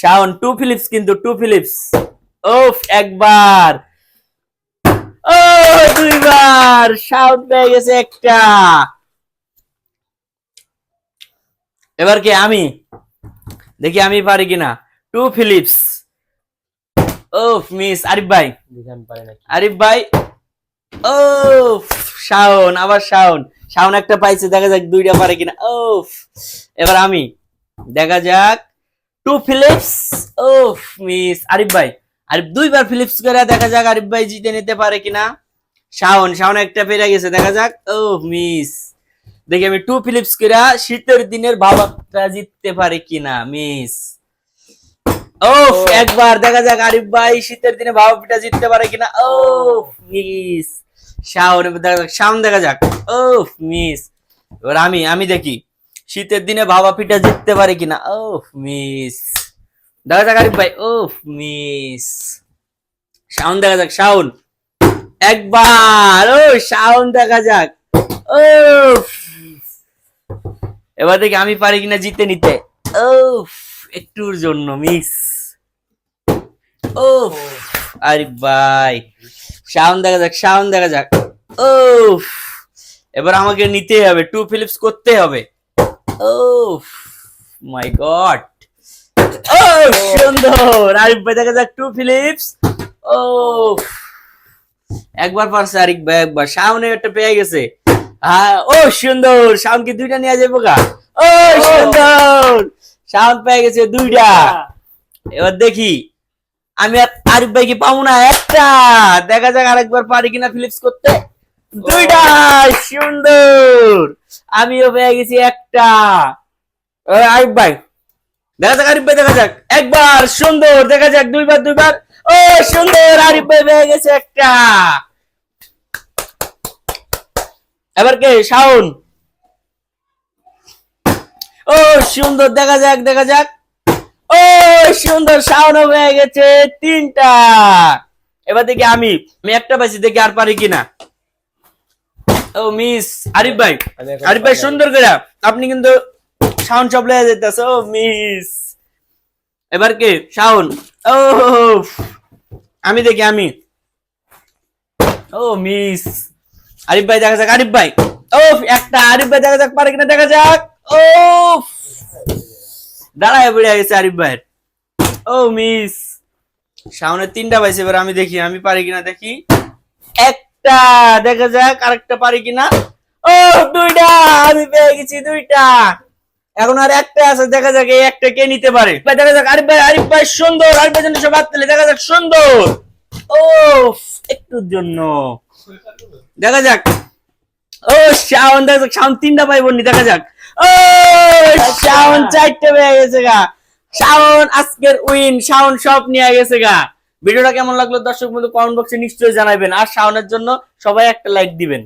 Shaon two Philips, কিন্তু two Philips. ওফ, একবার, ও দুইবার। শাওন পেয়ে গেছে একটা। এবার কি আমি, দেখি আমি পারি কিনা। To Philips. ওফ, মিস। আরিফ ভাই, আরিফ ভাই। ও শাওন, আবার শাওন। শাওন একটা পাইছে, দেখা যাক দুইটা পারে কিনা। ওফ, এবার আমি, দেখা যাক। To Philips. ওফ, মিস। আরিফ ভাই, আরিফ দুইবার ফিলিপস করে, দেখা যাক আরিফ ভাই জিতে নিতে পারে কিনা। শাওন, শাওন একটা পেরে গেছে, দেখা যাক। ও মিস। দেখি আমি টু ফিলিপস করে শীতের দিনের ভাবাটা জিততে পারে কিনা। মিস। ওফ, একবার, দেখা যাক আরিফ ভাই শীতের দিনে ভাবা পিঠা জিততে পারে কিনা। ওফ, মিস। শাওন, দেখা যাক শাওন, দেখা যাক। ওফ, মিস। এবার আমি দেখি শীতের দিনে ভাবা পিঠা জিততে পারে কিনা। ওফ, মিস। দেখা যাক আরিফ ভাই। ওফ, মিস। শাওন, দেখা যাক শাওন, একবার। ও শাওন, দেখা যাক। ওফ, এবার দেখি আমি পারি কিনা জিতে নিতে। ওফ, একটুর জন্য মিস। ওফ, আরে ভাই। শাওন, দেখা যাক শাওন, দেখা যাক। ওফ, এবার আমাকে নিতে হবে, টু ফিলিপস করতে হবে। ওফ মাই গড। ও সুন্দর। আরিফ ভাই, দেখা যাক টু ফিলিপস। ও একবার পারছে আরিফ ভাই, একবার। শাওনে একটা পেয়ে গেছে। হ্যাঁ, ও সুন্দর। শাওন কি দুইটা নিয়ে যাবো গা? ও সুন্দর, শাওন পেয়ে গেছে দুইটা। এবার দেখি আমি আর আরিফ ভাই কি পাবো না একটা। দেখা যাক আরেকবার পারি কিনা ফিলিপস করতে। দুইটা। সুন্দর, আমিও পেয়ে গেছি একটা। আরিফ ভাই, দেখা যাক আরিফ ভাই, দেখা যাক একবার। সুন্দর, দেখা যাক দুইবার, দুইবার। ও সুন্দর, আরিফ ভাই পেয়ে গেছে একটা। এবার কে? শাওন। ও সুন্দর, দেখা যাক, দেখা যাক। ও সুন্দর, শাওনও পেয়ে গেছে তিনটা। এবার দেখি আমি একটা পাইছি, দেখি আর পারি কিনা। ও মিস। আরিফ ভাই, আরিফ ভাই সুন্দর করে আপনি কিন্তু শাওন সব লেগে যেতেছে। ও মিস। এবার কে? শাওন। ও আমি দেখি আমি। ও মিস। আরিফ ভাই, দেখা যাক আরিফ ভাই। ও একটা। আরিফ ভাই, দেখা যাক পারে কিনা, দেখা যাক। ও দাঁড়ায় পড়ে গেছে আরিফ ভাই। ও মিস। শাওনের তিনটা পাইছে, এবার আমি দেখি আমি পারি কিনা, দেখি। একটা, দেখা যাক আরেকটা পারি কিনা। ও দুইটা, আমি পেয়ে গেছি দুইটা। এখন আর একটা আছে, দেখা যাক এই একটা কে নিতে পারে। দেখা যাক আরিফ ভাই, আরিফ ভাই সুন্দর। আরিফ ভাই জন্য সব হাত তালি, দেখা যাক সুন্দর। ও একটুর জন্য, দেখা যাক। ও শাওন, দেখা যাক শাওন তিনটা পাইব নি, দেখা যাক। ও শাওন চারটে পেয়ে গেছে গা। শাওন আজকের উইন। শাওন সব নিয়ে গেছে গা। ভিডিওটা কেমন লাগলো দর্শক বন্ধু কমেন্ট বক্সে নিশ্চয়ই জানাবেন। আর শাওনের জন্য সবাই একটা লাইক দিবেন।